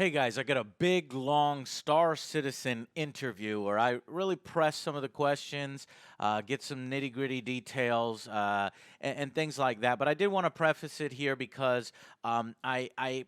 Hey guys, I got a big, long Star Citizen interview where I really press some of the questions, get some nitty gritty details, and things like that. But I did want to preface it here because I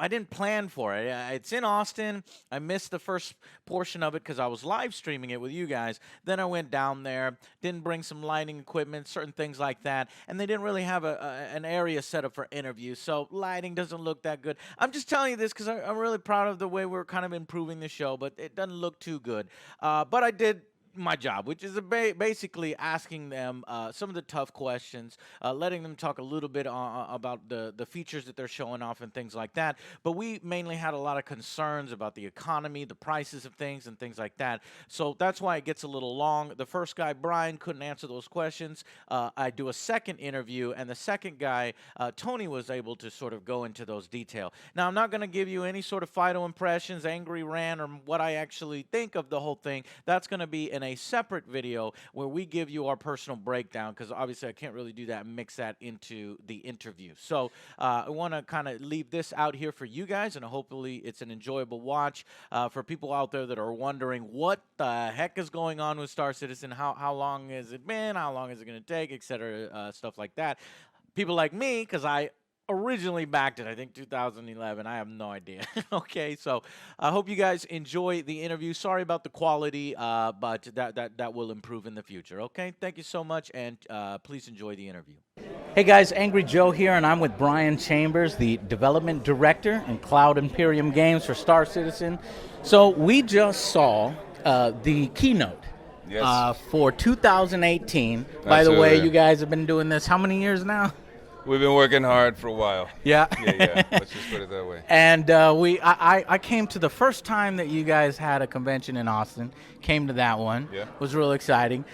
didn't plan for it. It's in Austin. I missed the first portion of it because I was live streaming it with you guys. Then I went down there, didn't bring some lighting equipment, certain things like that, and they didn't really have an area set up for interviews. So lighting doesn't look that good. I'm just telling you this because I'm really proud of the way we're kind of improving the show, but it doesn't look too good. But I did my job, which is basically asking them some of the tough questions, letting them talk a little bit about the features that they're showing off and things like that. But we mainly had a lot of concerns about the economy, the prices of things, and things like that. So that's why it gets a little long. The first guy, Brian, couldn't answer those questions. I do a second interview, and the second guy, Tony, was able to sort of go into those details. Now, I'm not going to give you any sort of final impressions, angry rant, or what I actually think of the whole thing. That's going to be in a separate video where we give you our personal breakdown, because obviously I can't really do that and mix that into the interview. So I want to kind of leave this out here for you guys, and hopefully it's an enjoyable watch for people out there that are wondering what the heck is going on with Star Citizen, how long has it been, how long is it going to take, etc., stuff like that. People like me, because I originally backed it, I think 2011. I have no idea. Okay, so I hope you guys enjoy the interview. Sorry about the quality, but that will improve in the future. Okay, thank you so much, and please enjoy the interview. Hey guys, Angry Joe here, and I'm with Brian Chambers, the development director in Cloud Imperium Games for Star Citizen. So we just saw the keynote. Yes. For 2018. By the way, you guys have been doing this how many years now? We've been working hard for a while. Yeah. Yeah. Let's just put it that way. And I came to the first time that you guys had a convention in Austin. Came to that one. Yeah. Was real exciting.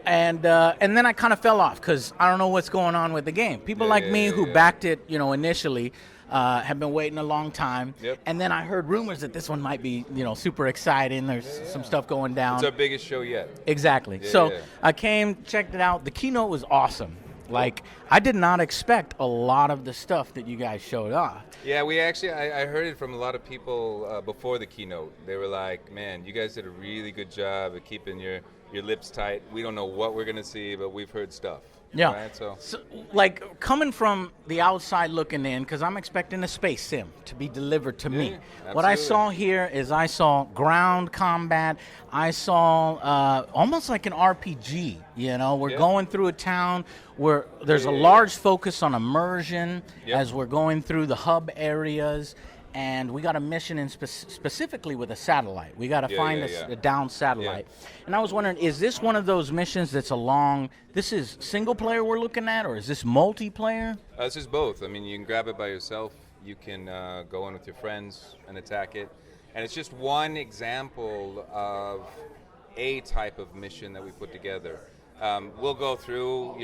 And then I kind of fell off because I don't know what's going on with the game. People like me who backed it, initially, have been waiting a long time. Yep. And then I heard rumors that this one might be, super exciting. There's some stuff going down. It's our biggest show yet. Exactly. I came, checked it out. The keynote was awesome. Like, I did not expect a lot of the stuff that you guys showed off. Yeah, we actually, I heard it from a lot of people before the keynote. They were like, man, you guys did a really good job of keeping your lips tight. We don't know what we're going to see, but we've heard stuff. Yeah. Right? So, like, coming from the outside looking in, because I'm expecting a space sim to be delivered to me. Absolutely. What I saw here is I saw ground combat. I saw almost like an RPG. We're going through a town where there's a large focus on immersion as we're going through the hub areas. And we got a mission in specifically with a satellite. We got to find a downed satellite. And I was wondering, is this one of those missions that's this is single player we're looking at, or is this multiplayer? this is both. I mean, you can grab it by yourself. You can go in with your friends and attack it. And it's just one example of a type of mission that we put together. We'll go through,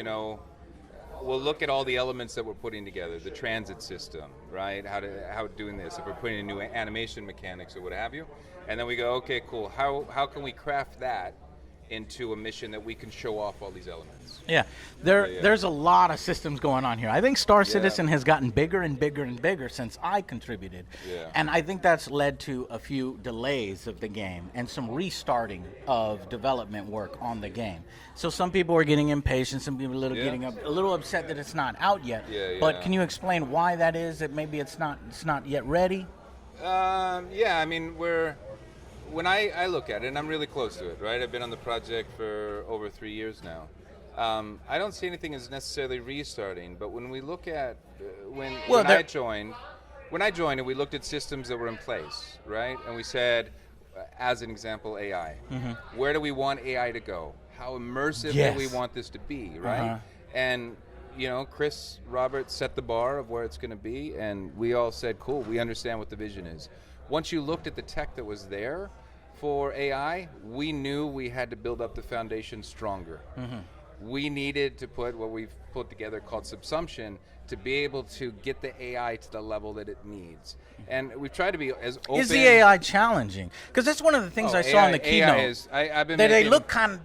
we'll look at all the elements that we're putting together, the transit system, right? How doing this, if we're putting in new animation mechanics or what have you. And then we go, okay, cool, how can we craft that into a mission that we can show off all these elements? There's a lot of systems going on here. I think Star Citizen has gotten bigger and bigger and bigger since I contributed. And I think that's led to a few delays of the game and some restarting of development work on the game. So some people are getting impatient, some people are getting a little upset that it's not out yet. But can you explain why that is, that maybe it's not yet ready? I mean, when I look at it, and I'm really close to it, right? I've been on the project for over 3 years now. I don't see anything as necessarily restarting, but when we look at when I joined, and we looked at systems that were in place, right? And we said, as an example, AI. Where do we want AI to go? How immersive do we want this to be, right? And Chris Roberts set the bar of where it's going to be, and we all said, cool, we understand what the vision is. Once you looked at the tech that was there for AI, we knew we had to build up the foundation stronger. We needed to put what we've put together called subsumption to be able to get the AI to the level that it needs. And we've tried to be as open. Is the AI challenging? Because that's one of the things I saw in the keynote. They look kind of,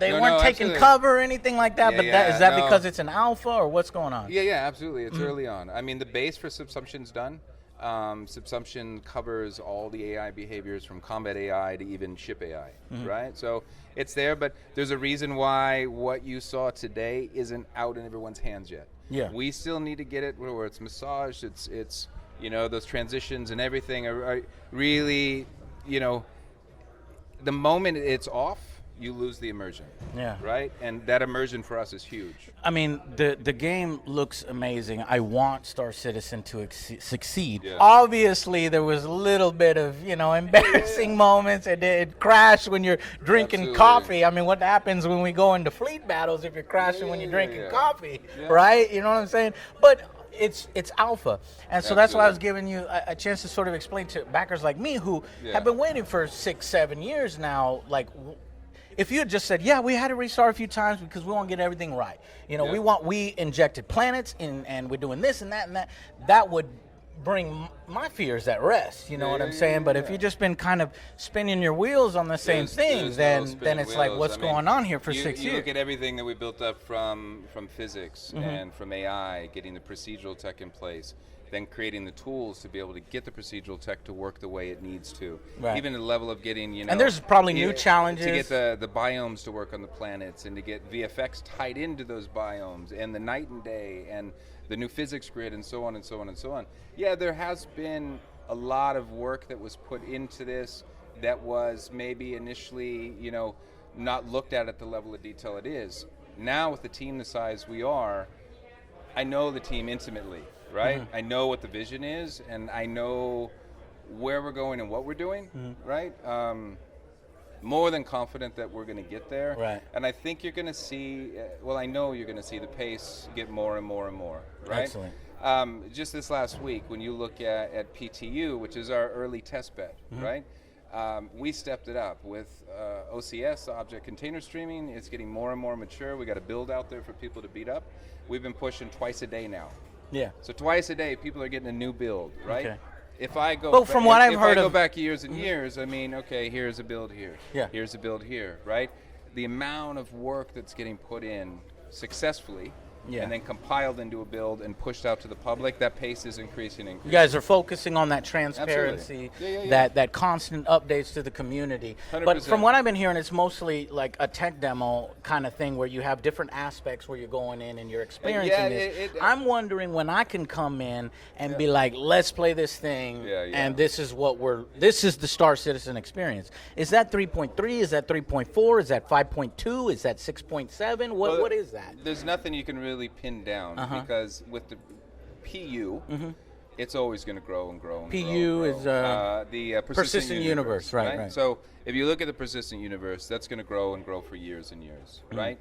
they weren't taking cover or anything like that, but is that because it's an alpha or what's going on? Yeah, absolutely. It's early on. I mean, the base for subsumption's done. subsumption covers all the AI behaviors from combat AI to even ship AI, right? So it's there, but there's a reason why what you saw today isn't out in everyone's hands yet. Yeah. We still need to get it where it's massaged, it's those transitions and everything are really, the moment it's off, you lose the immersion. Yeah. Right? And that immersion for us is huge. I mean, the game looks amazing. I want Star Citizen to succeed. Yeah. Obviously, there was a little bit of, embarrassing moments. It crashed when you're drinking Absolutely. coffee. I mean, what happens when we go into fleet battles if you're crashing when you're drinking coffee, right? You know what I'm saying? But it's alpha. And so that's why I was giving you a chance to sort of explain to backers like me who have been waiting for 6-7 years now, like, if you had just said, yeah, we had to restart a few times because we want to get everything right. We injected planets and we're doing this and that, that would bring my fears at rest. You know what I'm saying? But if you've just been kind of spinning your wheels on the same thing, then it's like, what's going on here for 6 years? You look at everything that we built up from physics and from AI, getting the procedural tech in place, then creating the tools to be able to get the procedural tech to work the way it needs to. Right. Even the level of getting, and there's probably new challenges. To get the biomes to work on the planets and to get VFX tied into those biomes and the night and day and the new physics grid and so on and so on and so on. Yeah, there has been a lot of work that was put into this that was maybe initially, not looked at the level of detail it is. Now with the team the size we are, I know the team intimately. Right? I know what the vision is, and I know where we're going and what we're doing, right? More than confident that we're going to get there. Right. And I think you're going to see, I know you're going to see the pace get more and more and more, right? Excellent. Just this last week, when you look at PTU, which is our early test bed, right? We stepped it up with OCS, object container streaming. It's getting more and more mature. We got a build out there for people to beat up. We've been pushing twice a day now. Yeah. So twice a day, people are getting a new build, right? Okay. If I go, well, from what I've heard go back years and years, I mean, okay, here's a build here. Yeah. Here's a build here, right? The amount of work that's getting put in successfully, and then compiled into a build and pushed out to the public, that pace is increasing. You guys are focusing on that transparency, yeah. that constant updates to the community. 100%. But from what I've been hearing, it's mostly like a tech demo kind of thing where you have different aspects where you're going in and you're experiencing this. I'm wondering when I can come in and be like, let's play this thing, and this is this is the Star Citizen experience. Is that 3.3? Is that 3.4? Is that 5.2? Is that 6.7? What is that? There's nothing you can really pin down because with the PU, it's always going to grow and grow and grow. PU is the persistent universe, right? So if you look at the persistent universe, that's going to grow and grow for years and years, right?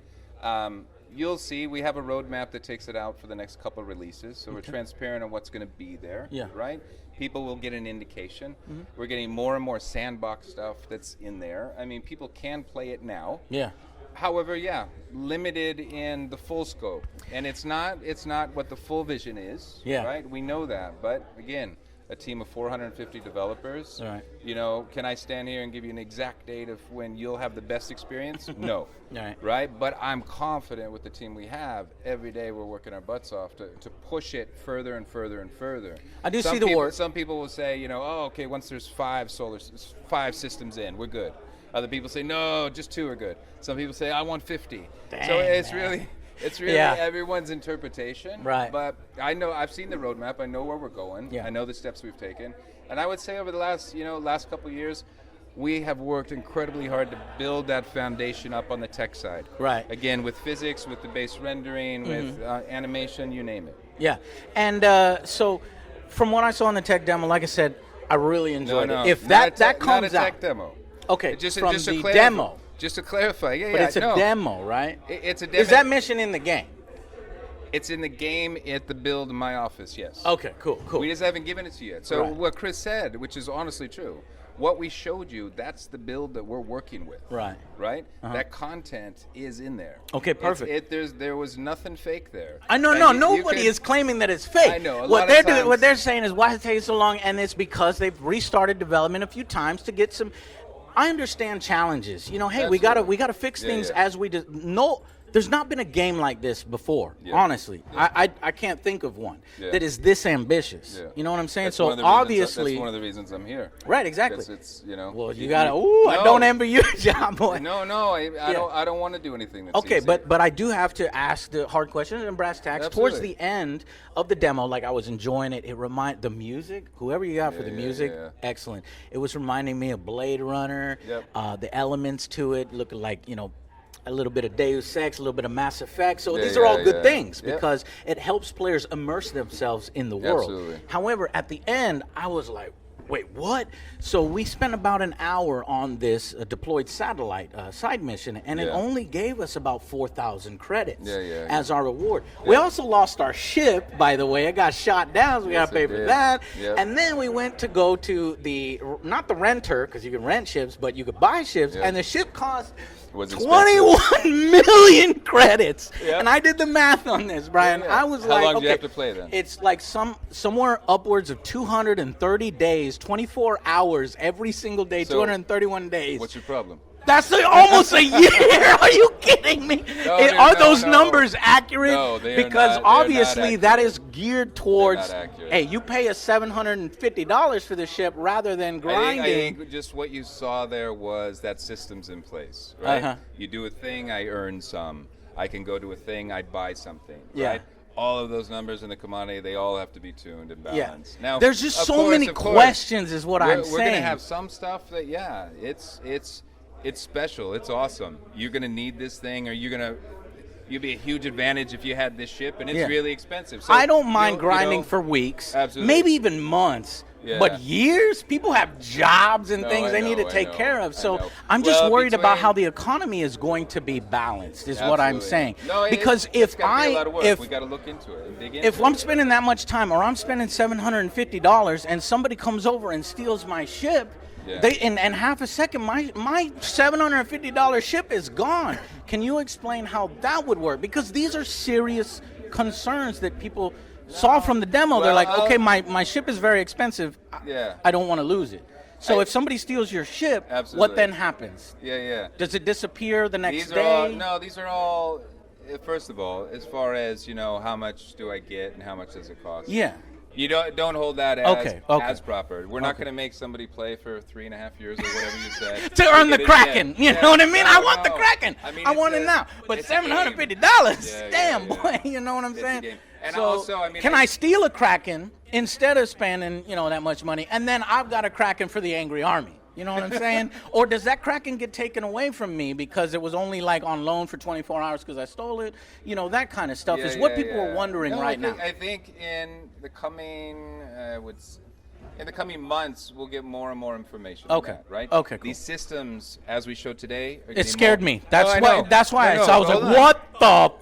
You'll see we have a roadmap that takes it out for the next couple of releases, so we're transparent on what's going to be there, right? People will get an indication. We're getting more and more sandbox stuff that's in there. I mean, people can play it now. Yeah. However, limited in the full scope, and it's not what the full vision is, right? We know that, but again, a team of 450 developers. Right. Can I stand here and give you an exact date of when you'll have the best experience? No. Right. Right? But I'm confident with the team we have. Every day we're working our butts off to push it further and further and further. I do see the work. Some people will say, okay, once there's 5 systems in, we're good. Other people say, no, just 2 are good. Some people say, I want 50. Dang, so it's man. really everyone's interpretation. Right. But I know, I've seen the roadmap. I know where we're going. Yeah. I know the steps we've taken. And I would say over the last couple of years, we have worked incredibly hard to build that foundation up on the tech side. Right. Again, with physics, with the base rendering, with animation, you name it. Yeah. And so from what I saw in the tech demo, like I said, I really enjoyed it. If that comes not a out. tech demo. Okay, Just from to the clarify, demo. Just to clarify, But it's a demo, right? It's a demo. Is that mission in the game? It's in the game at the build in my office, yes. Okay, cool. We just haven't given it to you yet. So Right. what Chris said, which is honestly true, what we showed you, that's the build that we're working with. Right. Right? That content is in there. Okay, perfect. There was nothing fake there. I know, nobody is claiming that it's fake. I know. What they're saying is why it takes so long, and it's because they've restarted development a few times to get some. I understand challenges. Hey, we gotta fix things as we do. There's not been a game like this before, honestly. I can't think of one that is this ambitious. You know what I'm saying? That's so obviously, that's one of the reasons I'm here. Right, exactly. It's, you know. Well, you gotta. Ooh, I don't envy your job, boy. No, I don't want to do anything that's okay, easy. but I do have to ask the hard questions and brass tacks. Absolutely. Towards the end of the demo, like I was enjoying it. It the music, whoever you got for the music, excellent. It was reminding me of Blade Runner. The elements to it look like, you know, a little bit of Deus Ex, a little bit of Mass Effect. So these are all good things because it helps players immerse themselves in the world. Absolutely. However, at the end, I was like, wait, what? So we spent about an hour on this deployed satellite side mission, and it only gave us about 4,000 credits as our reward. We also lost our ship, by the way. It got shot down, so we got to pay for that. And then we went to go to not the renter, because you can rent ships, but you could buy ships, and the ship cost 21 million credits. And I did the math on this, Brian. I was like, how long okay, do you have to play then? It's like somewhere upwards of 230 days, 24 hours every single day, So, 231 days. What's your problem? That's almost a year. Are you kidding me? Are those numbers accurate? No, they are because not, obviously not that is geared towards, not accurate. hey, you pay us $750 for the ship rather than grinding. I think just what you saw there was that system's in place, right? You do a thing, I earn some. I can go to a thing, I'd buy something, right? All of those numbers in the commodity, they all have to be tuned and balanced. Now, there's just so many questions is what I'm saying. We're going to have some stuff that, it's special. It's awesome. You're going to need this thing, or you'd be a huge advantage if you had this ship, and it's really expensive. So I don't mind grinding for weeks, maybe even months. But years? People have jobs and things they need to take care of. So I'm just worried about how the economy is going to be balanced, is what I'm saying. No, because it's gotta be a lot of work. We got to look into it and dig into it. If I'm spending that much time, or I'm spending $750, and somebody comes over and steals my ship, in half a second, my $750 ship is gone. Can you explain how that would work? Because these are serious concerns that people saw from the demo. They're like, okay, my ship is very expensive. I don't want to lose it. So if somebody steals your ship, what then happens? Does it disappear the next day? These are all, first of all, as far as, you know, how much do I get and how much does it cost? You don't hold that as proper. We're not going to make somebody play for 3.5 years or whatever you said to earn the Kraken. You know what I mean? I want the Kraken. I want it now. But $750, damn boy. You know what I'm saying? And so also, I mean, can I steal a Kraken instead of spending, you know, that much money, and then I've got a Kraken for the Angry Army? You know what I'm saying? Or does that Kraken get taken away from me because it was only like on loan for 24 hours because I stole it? You know, that kind of stuff is what people are wondering now. I think in the coming months, we'll get more and more information. On that, right? Okay. Cool. These systems, as we showed today, it scared me. That's why. That's why I was like, "What the?"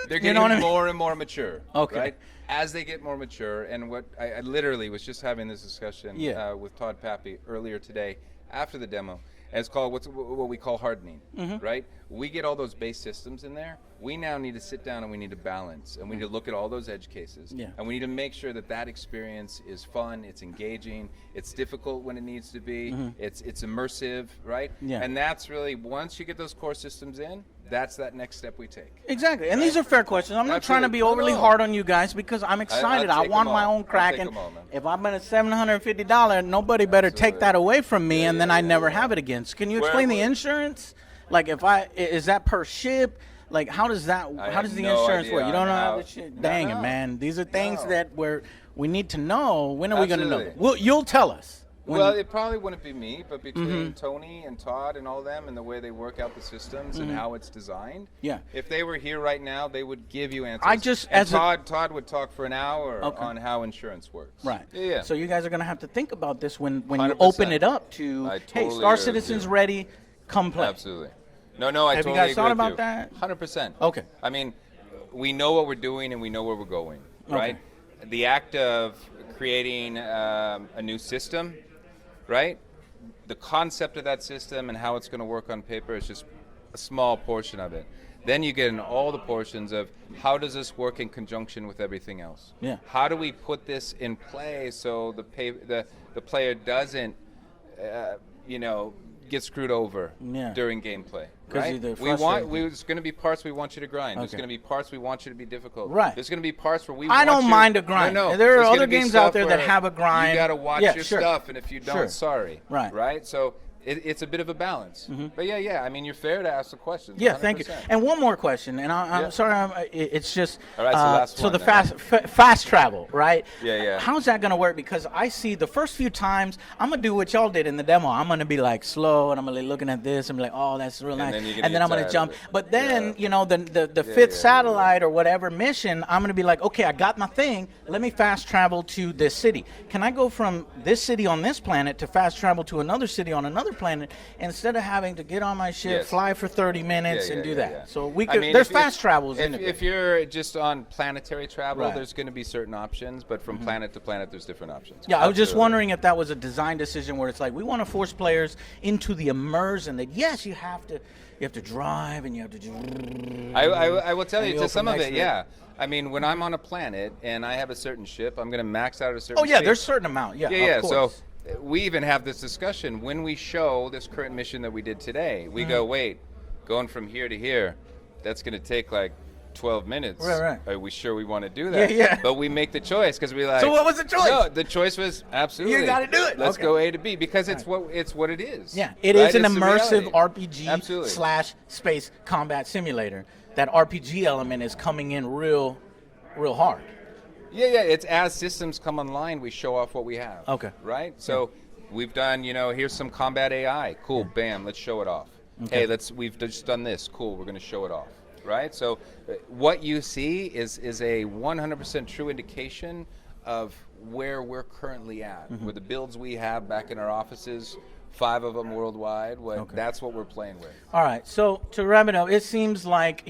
They're getting more and more mature. Okay. Right? As they get more mature, and what I literally was just having this discussion with Todd Pappy earlier today after the demo. And it's called what we call hardening, right? We get all those base systems in there. We now need to sit down and we need to balance, and we need to look at all those edge cases, and we need to make sure that experience is fun, it's engaging, it's difficult when it needs to be, it's immersive, right? And that's really, once you get those core systems in, that's that next step we take. Exactly. And these are fair questions. I'm not trying to be overly hard on you guys because I'm excited. I want my own Kraken. If I'm at $750, nobody better take that away from me, and then I never have it again. So can you explain the insurance? Like, is that per ship? Like, how does the insurance work? You don't know how the shit. Dang it, man. These are things that we need to know. When are we going to know? Well, you'll tell us. Well, it probably wouldn't be me, but between Tony and Todd and all of them and the way they work out the systems and how it's designed, if they were here right now, they would give you answers. Todd would talk for an hour on how insurance works. Right. Yeah. So you guys are going to have to think about this when you open it up to, hey, Star Citizen's ready, come play. Absolutely. No, I totally agree with you. Have you guys thought about that? 100%. Okay. I mean, we know what we're doing and we know where we're going, right? The act of creating a new system, right? The concept of that system and how it's going to work on paper is just a small portion of it. Then you get in all the portions of how does this work in conjunction with everything else? How do we put this in play so the player doesn't, get screwed over during gameplay. Right? There's going to be parts we want you to grind. There's going to be parts we want you to be difficult. Right. There's going to be parts where I don't mind a grind. No. There are other games out there that have a grind. You got to watch your stuff, and if you don't, sorry. Right. So it's a bit of a balance. But I mean, you're fair to ask the questions. Yeah, 100%. Thank you. And one more question, and I'm sorry, it's just all right. So the fast travel, right? Yeah. How's that gonna work? Because I see the first few times I'm gonna do what y'all did in the demo. I'm gonna be like slow, and I'm gonna be looking at this and be like, oh, that's real nice, and then I'm gonna jump. But then the fifth satellite or whatever mission, I'm gonna be like, okay, I got my thing. Let me fast travel to this city. Can I go from this city on this planet to fast travel to another city on another planet instead of having to get on my ship, fly for 30 minutes, and do that? So we could. There's fast travels. If you're just on planetary travel, there's going to be certain options, but from planet to planet, there's different options. Yeah, I was just wondering if that was a design decision where it's like we want to force players into the immersion that yes, you have to drive and you have to do. I will tell you to some of it, I mean, when I'm on a planet and I have a certain ship, I'm going to max out at a certain. There's a certain amount. Yeah. Of course. So we even have this discussion when we show this current mission that we did today. We go, wait, going from here to here, that's going to take like 12 minutes. Right. Are we sure we want to do that? Yeah. But we make the choice because we like. So what was the choice? No, the choice was absolutely. You got to do it. Let's go A to B because it's what it is. Yeah, it is an immersive RPG / space combat simulator. That RPG element is coming in real hard. Yeah. It's as systems come online, we show off what we have. Okay. Right? So we've done, here's some combat AI. Cool, bam, let's show it off. Okay. Hey, we've just done this. Cool, we're going to show it off. Right? So what you see is a 100% true indication of where we're currently at, with the builds we have back in our offices, 5 of them worldwide. That's what we're playing with. All right. So to wrap it up, it seems like,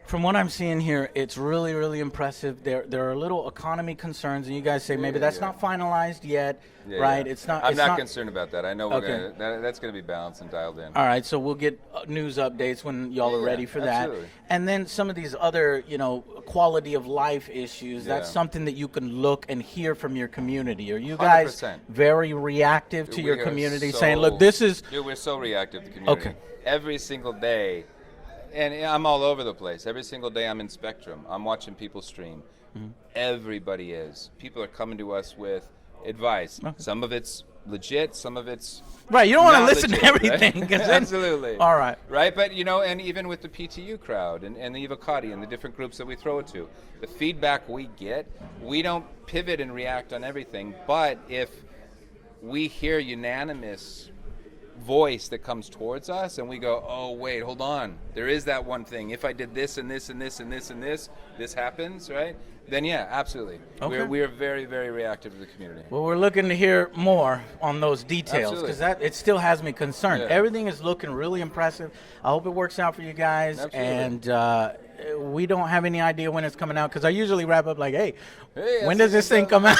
from what I'm seeing here, it's really, really impressive. There are little economy concerns, and you guys say maybe that's not finalized yet, right? It's not. I'm not concerned about that. I know that's gonna be balanced and dialed in. All right, so we'll get news updates when y'all are ready for that. Absolutely. And then some of these other, quality of life issues. That's something that you can look and hear from your community. Are you guys 100%. very reactive to your community, saying, "Look, this is"? Dude, we're so reactive to the community. Okay. Every single day. And I'm all over the place. Every single day I'm in Spectrum. I'm watching people stream. Everybody is. People are coming to us with advice. Okay. Some of it's legit, some of it's right. You don't want to listen legit, to everything. Right? Absolutely. All right. Right, but and even with the PTU crowd and the Evocati and the different groups that we throw it to, the feedback we get, we don't pivot and react on everything. But if we hear unanimous voice that comes towards us and we go, oh wait, hold on, there is that one thing, if I did this and this and this and this and this happens, right? Then absolutely. Okay. We are very, very reactive to the community. Well, we're looking to hear more on those details because it still has me concerned. Everything is looking really impressive. I hope it works out for you guys. Absolutely. And we don't have any idea when it's coming out because I usually wrap up like, hey when does this thing come out?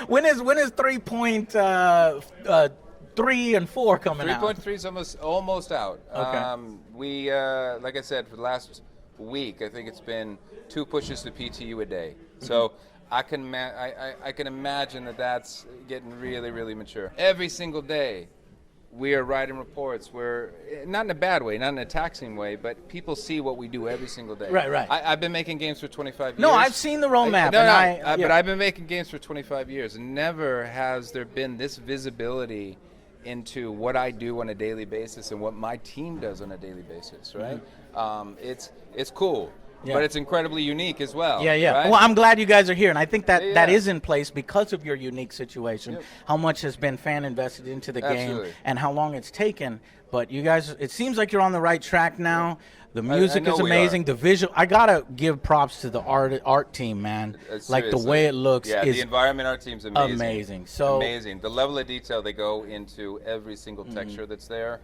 When is 3 and 4 coming out? 3.3 is almost out. Okay. We like I said, for the last week, I think it's been 2 pushes to PTU a day. So I can imagine that's getting really, really mature. Every single day, we are writing reports. We're not in a bad way, not in a taxing way, but people see what we do every single day. Right. I've been making games for 25 years. No, I've seen the roadmap. But I've been making games for 25 years, and never has there been this visibility into what I do on a daily basis and what my team does on a daily basis, right? It's cool, but it's incredibly unique as well. Yeah. Right? Well, I'm glad you guys are here, and I think that is in place because of your unique situation, how much has been fan invested into the game, and how long it's taken. But you guys, it seems like you're on the right track now. The music is amazing. The visual, I gotta give props to the art team, man. Like the way it looks is the environment art team's amazing. Amazing. So amazing. The level of detail they go into every single texture that's there.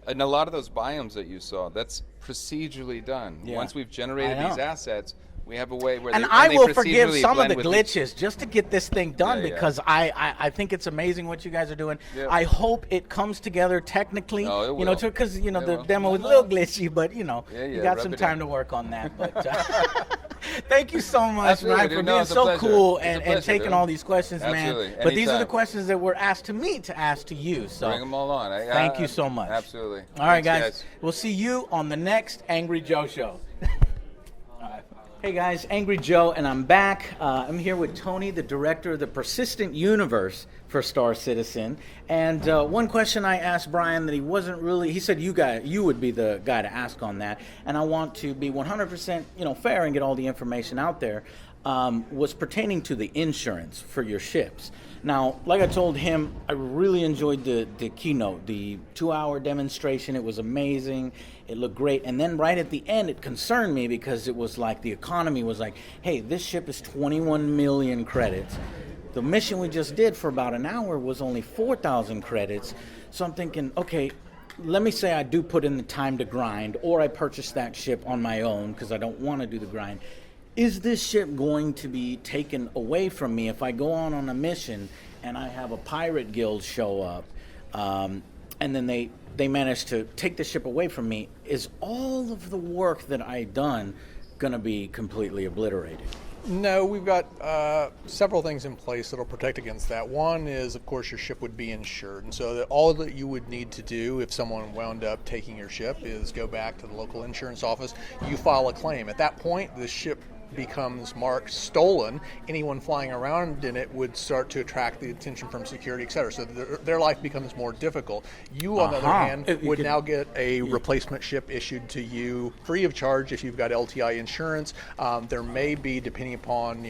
And a lot of those biomes that you saw, that's procedurally done. Once we've generated these assets, we have a way where I will forgive some of the glitches just to get this thing done because I think it's amazing what you guys are doing. I hope it comes together technically. Because the demo was a little glitchy, but you got some time to work on that. But Thank you so much, Absolutely, Ryan, dude. for No, being it's a so pleasure. cool It's a and pleasure, taking dude. all these questions, Absolutely. man. But these are the Anytime. questions that were asked to me to ask to you. So Bring them all on. thank you so much. Absolutely. All right, Thanks, guys. We'll see you on the next Angry Joe Show. Hey guys, Angry Joe, and I'm back. I'm here with Tony, the director of the Persistent Universe for Star Citizen. And one question I asked Brian that he said you would be the guy to ask on that. And I want to be 100% fair and get all the information out there. Was pertaining to the insurance for your ships. Now, like I told him, I really enjoyed the keynote, the 2-hour demonstration. It was amazing. It looked great. And then right at the end, it concerned me because it was like the economy was like, hey, this ship is 21 million credits. The mission we just did for about an hour was only 4,000 credits. So I'm thinking, okay, let me say I do put in the time to grind, or I purchase that ship on my own because I don't want to do the grind. Is this ship going to be taken away from me if I go on a mission and I have a pirate guild show up and then they manage to take the ship away from me? Is all of the work that I've done going to be completely obliterated? No, we've got several things in place that'll protect against that. One is, of course, your ship would be insured. And so that all that you would need to do if someone wound up taking your ship is go back to the local insurance office. You file a claim. At that point, the ship becomes marked stolen. Anyone flying around in it would start to attract the attention from security, etc. So their life becomes more difficult. You, on the other hand, would now get a replacement ship issued to you free of charge if you've got LTI insurance. There may be, depending upon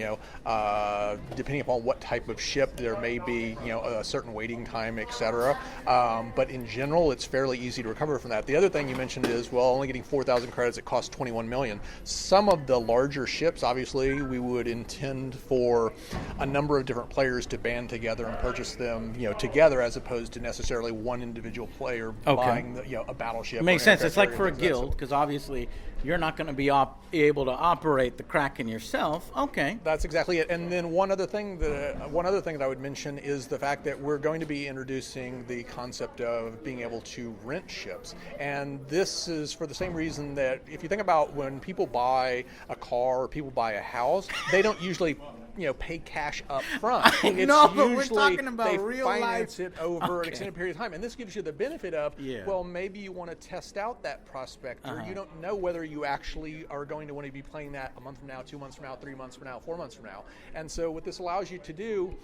what type of ship, there may be a certain waiting time, etc. But in general, it's fairly easy to recover from that. The other thing you mentioned is, well, only getting 4,000 credits, it costs 21 million. Some of the larger ships, obviously, we would intend for a number of different players to band together and purchase them, together, as opposed to necessarily one individual player buying a battleship. It makes sense. It's like for a guild, because obviously you're not going to be able to operate the Kraken yourself. Okay. That's exactly it. And then one other thing that I would mention is the fact that we're going to be introducing the concept of being able to rent ships. And this is for the same reason that if you think about when people buy a car or people buy a house, they don't usually pay cash up front. But we're talking about they real finance life. it over an extended period of time. And this gives you the benefit of, Yeah. well, maybe you want to test out that prospector. You don't know whether you actually are going to want to be playing that a month from now, 2 months from now, 3 months from now, 4 months from now. And so what this allows you to do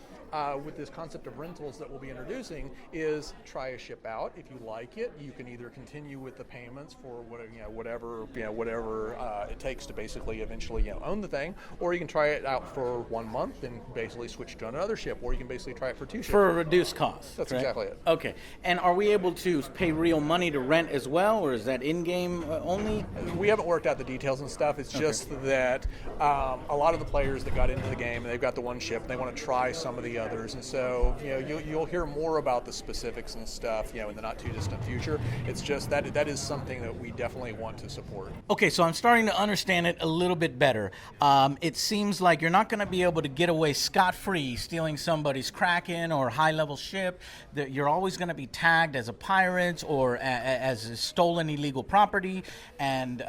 with this concept of rentals that we'll be introducing is try a ship out. If you like it, you can either continue with the payments for whatever it takes to basically eventually own the thing, or you can try it out for 1 month and basically switch to another ship, or you can basically try it for 2 ships. For a reduced cost. That's correct? exactly it. Okay. And are we able to pay real money to rent as well, or is that in-game only? We haven't worked out the details and stuff. It's just that a lot of the players that got into the game, they've got the one ship, and they want to try some of the others. And so, you'll hear more about the specifics and stuff, in the not too distant future. It's just that is something that we definitely want to support. Okay, so I'm starting to understand it a little bit better. It seems like you're not going to be able to get away scot-free stealing somebody's Kraken or high-level ship. That you're always going to be tagged as a pirate or as a stolen illegal property, and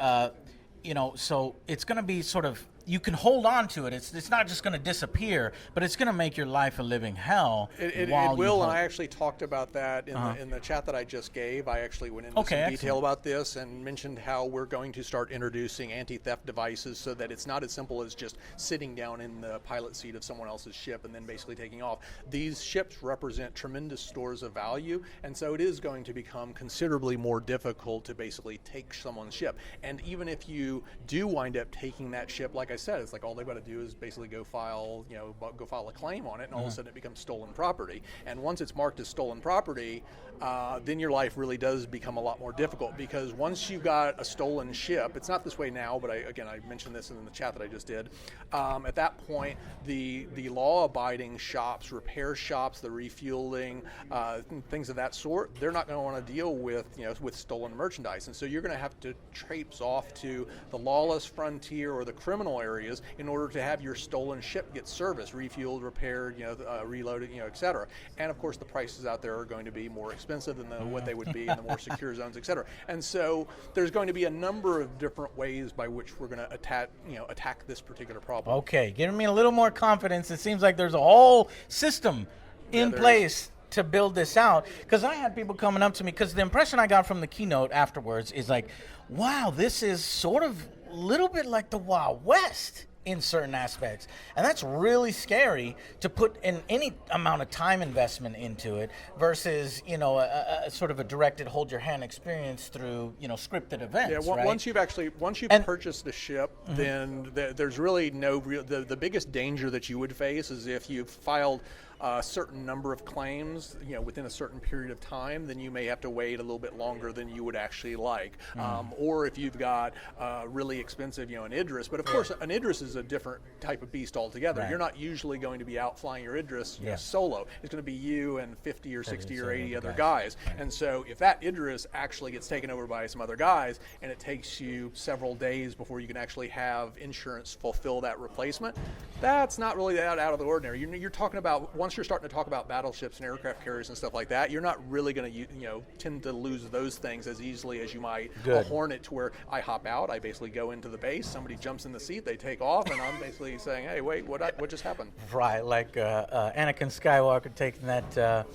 so it's going to be sort of, you can hold on to it. It's not just going to disappear, but it's going to make your life a living hell. It will, and I actually talked about that in the chat that I just gave. I actually went into some detail about this and mentioned how we're going to start introducing anti-theft devices so that it's not as simple as just sitting down in the pilot seat of someone else's ship and then basically taking off. These ships represent tremendous stores of value, and so it is going to become considerably more difficult to basically take someone's ship. And even if you do wind up taking that ship, like I said, it's like all they've got to do is basically go file a claim on it, and all of a sudden it becomes stolen property. And once it's marked as stolen property, then your life really does become a lot more difficult, because once you've got a stolen ship, it's not this way now, but I mentioned this in the chat that I just did. At that point, the law-abiding shops, repair shops, the refueling, things of that sort, they're not going to want to deal with stolen merchandise, and so you're going to have to traipse off to the lawless frontier or the criminal areas in order to have your stolen ship get serviced, refueled, repaired, reloaded, etc. And of course, the prices out there are going to be more expensive than what they would be in the more secure zones, etc. And so there's going to be a number of different ways by which we're going to attack this particular problem. Okay, giving me a little more confidence. It seems like there's a whole system in place to build this out, because I had people coming up to me, because the impression I got from the keynote afterwards is like, wow, this is sort of a little bit like the Wild West in certain aspects, and that's really scary to put in any amount of time investment into it versus a sort of a directed hold your hand experience through scripted events. Yeah, right? once you've purchased the ship, then there's really no real. The biggest danger that you would face is if you've filed a certain number of claims, within a certain period of time, then you may have to wait a little bit longer than you would actually like. Or if you've got really expensive, an Idris, but of course an Idris is a different type of beast altogether. Right. You're not usually going to be out flying your Idris solo. It's going to be you and 50 or 60 or 80 other guys. Right. And so if that Idris actually gets taken over by some other guys, and it takes you several days before you can actually have insurance fulfill that replacement, that's not really that out of the ordinary. You're talking about, once you're starting to talk about battleships and aircraft carriers and stuff like that, you're not really going to tend to lose those things as easily as you might a Hornet, to where I hop out, I basically go into the base, somebody jumps in the seat, they take off, and I'm basically saying, hey, wait, what just happened? Right, like Anakin Skywalker taking that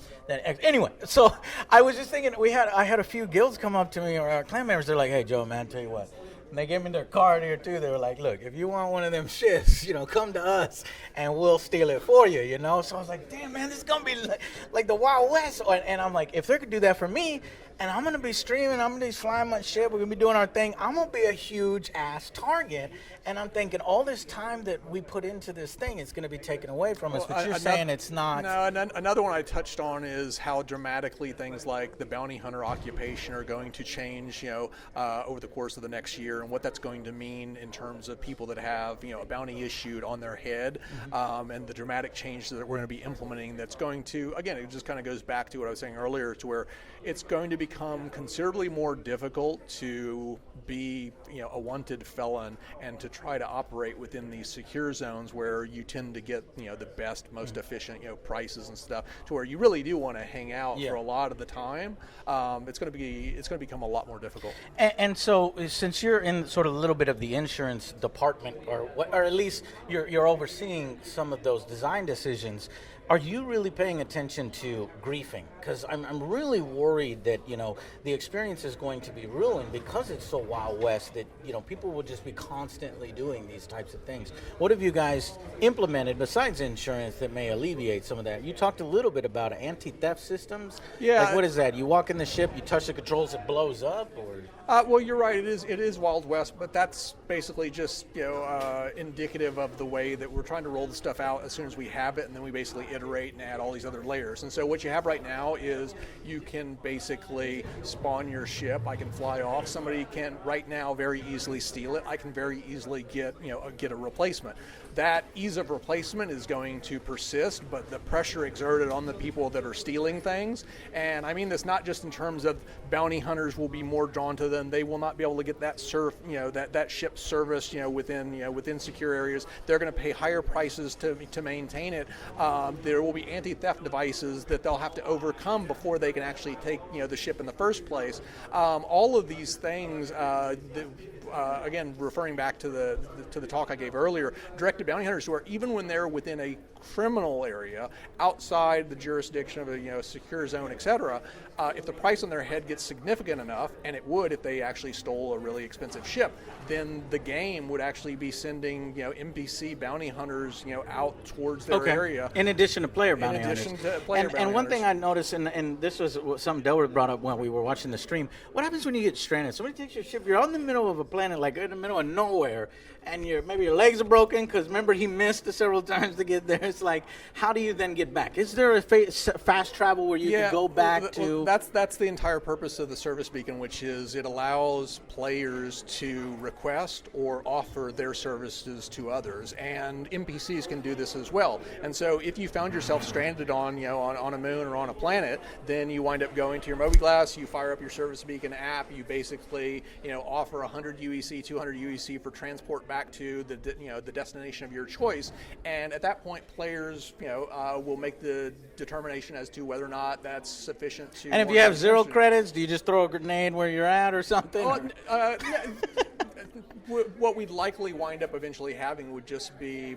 anyway, so I was just thinking, I had a few guilds come up to me, or clan members, they're like, hey Joe, man, tell you what, and they gave me their card here too. They were like, look, if you want one of them ships, come to us and we'll steal it for you, So I was like, damn, man, this is going to be like the Wild West. And I'm like, if they could do that for me, and I'm going to be streaming, I'm going to be flying my ship, we're going to be doing our thing, I'm going to be a huge ass target. And I'm thinking all this time that we put into this thing is going to be taken away from us, but you're saying it's not. No, another one I touched on is how dramatically things like the bounty hunter occupation are going to change, over the course of the next year, and what that's going to mean in terms of people that have, a bounty issued on their head, and the dramatic changes that we're going to be implementing. That's going to, again, it just kind of goes back to what I was saying earlier, to where it's going to become considerably more difficult to be, a wanted felon and to try to operate within these secure zones where you tend to get, the best, most efficient, prices and stuff, to where you really do want to hang out for a lot of the time. It's going to become a lot more difficult. And so, since you're in sort of a little bit of the insurance department, or at least you're overseeing some of those design decisions, are you really paying attention to griefing? Because I'm really worried that, the experience is going to be ruined because it's so Wild West that, people will just be constantly doing these types of things. What have you guys implemented besides insurance that may alleviate some of that? You talked a little bit about anti-theft systems. Yeah. Like, what is that? You walk in the ship, you touch the controls, it blows up, or? Well, you're right. It is Wild West, but that's basically just indicative of the way that we're trying to roll the stuff out as soon as we have it, and then we basically iterate and add all these other layers. And so what you have right now is you can basically spawn your ship. I can fly off. Somebody can right now very easily steal it. I can very easily get a replacement. That ease of replacement is going to persist, but the pressure exerted on the people that are stealing things, and I mean this not just in terms of bounty hunters will be more drawn to them. They will not be able to get that that ship service within secure areas. They're going to pay higher prices to maintain it. There will be anti-theft devices that they'll have to overcome before they can actually take the ship in the first place. All of these things. Again, referring back to the talk I gave earlier, directed bounty hunters who are, even when they're within a criminal area outside the jurisdiction of a secure zone, etc., if the price on their head gets significant enough, and it would if they actually stole a really expensive ship, then the game would actually be sending NPC bounty hunters out towards their area. In addition to player bounty hunters. And one thing I noticed, and this was something Delbert brought up when we were watching the stream, what happens when you get stranded? Somebody takes your ship, you're out in the middle of a planet, like in the middle of nowhere, and maybe your legs are broken, because remember he missed several times to get there. is like, how do you then get back? Is there a fast travel where you can go back to? That's the entire purpose of the service beacon, which is it allows players to request or offer their services to others, and NPCs can do this as well. And so if you found yourself stranded on a moon or on a planet, then you wind up going to your Mobiglass, you fire up your service beacon app, you basically offer 100 UEC, 200 UEC for transport back to the destination of your choice, and at that point players will make the determination as to whether or not that's sufficient to. And if you have 0 credits, do you just throw a grenade where you're at or something? What we'd likely wind up eventually having would just be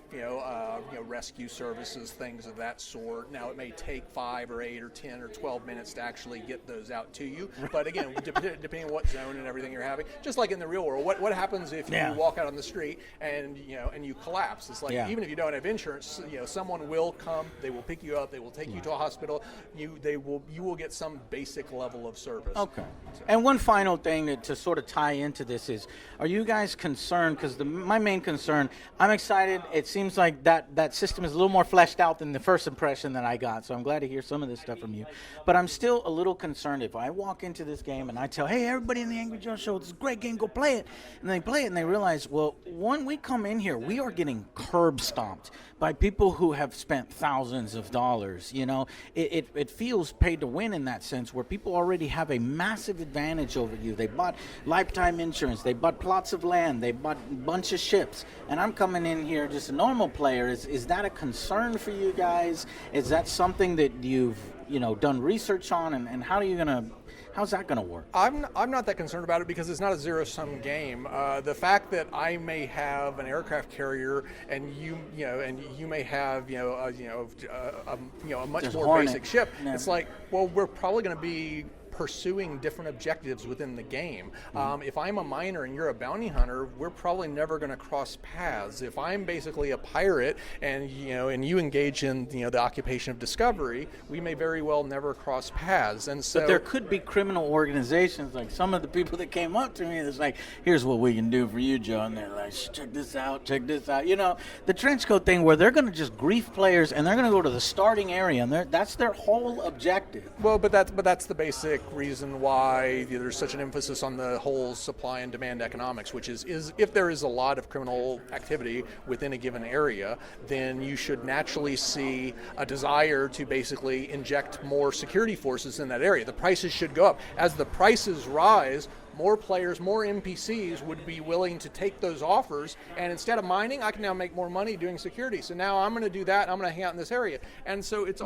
rescue services, things of that sort. Now it may take 5 or 8 or 10 or 12 minutes to actually get those out to you, but again, depending on what zone and everything you're having, just like in the real world, what happens if you walk out on the street and you collapse? It's like even if you don't have insurance, someone will come, they will pick you up, they will take you to a hospital, you will get some basic level of service. Okay. And one final thing to sort of tie into this is, are you guys concerned? Because my main concern, I'm excited. It seems like that system is a little more fleshed out than the first impression that I got. So I'm glad to hear some of this stuff from you. But I'm still a little concerned if I walk into this game and I tell, hey, everybody in the Angry Joe Show, this is a great game, go play it. And they play it and they realize, well, when we come in here, we are getting curb stomped by people who have spent thousands of dollars. It feels paid to win in that sense, where people already have a massive advantage over you. They bought lifetime insurance, they bought plots of land, they bought a bunch of ships, and I'm coming in here just a normal player. Is that a concern for you guys? Is that something that you've done research on, and how's that gonna work? I'm not that concerned about it because it's not a zero-sum game. The fact that I may have an aircraft carrier and you may have a much There's more Hornet. basic ship. Yeah. It's like, well, we're probably going to be pursuing different objectives within the game. If I'm a miner and you're a bounty hunter, we're probably never going to cross paths. If I'm basically a pirate and you engage in the occupation of discovery, we may very well never cross paths. And so, but there could be criminal organizations, like some of the people that came up to me, that's like, here's what we can do for you, Joe, and they're like, check this out. The trench coat thing, where they're going to just grief players and they're going to go to the starting area, and that's their whole objective. Well, but that's the basic reason why there's such an emphasis on the whole supply and demand economics, which is if there is a lot of criminal activity within a given area, then you should naturally see a desire to basically inject more security forces in that area. The prices should go up. As the prices rise, more players, more NPCs would be willing to take those offers, and instead of mining, I can now make more money doing security. So now I'm going to do that, I'm going to hang out in this area. And so it's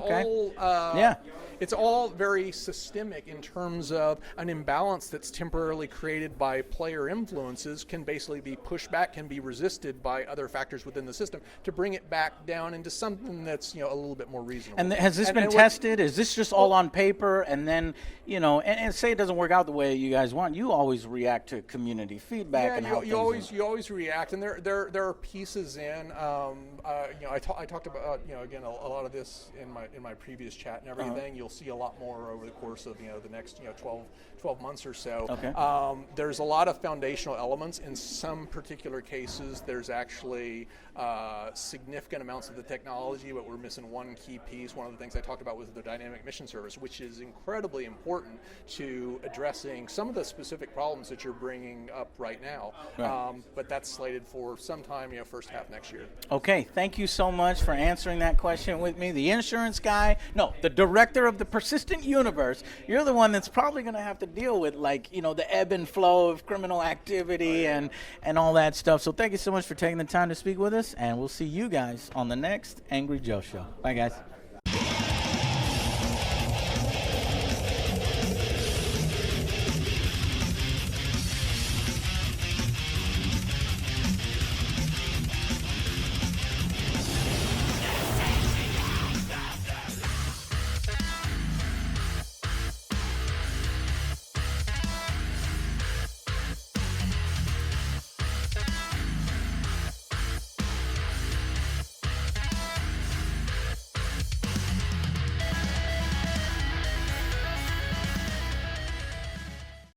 it's all very systemic in terms of an imbalance that's temporarily created by player influences can basically be pushed back, can be resisted by other factors within the system to bring it back down into something that's a little bit more reasonable. And has this been tested? Is this just all on paper? And then and say it doesn't work out the way you guys want, you always react to community feedback. And how you always react, and there are pieces in. I talked about again a lot of this in my previous chat and everything. You'll see a lot more over the course of the next 12 months or so. Okay. There's a lot of foundational elements. In some particular cases, there's actually significant amounts of the technology, but we're missing one key piece. One of the things I talked about was the dynamic mission service, which is incredibly important to addressing some of the specific problems that you're bringing up right now. Right. But that's slated for sometime first half next year. Okay, thank you so much for answering that question with me. The insurance guy, no, the director of the persistent universe. You're the one that's probably going to have to deal with the ebb and flow of criminal activity and all that stuff. So thank you so much for taking the time to speak with us, and we'll see you guys on the next Angry Joe Show. Bye, guys.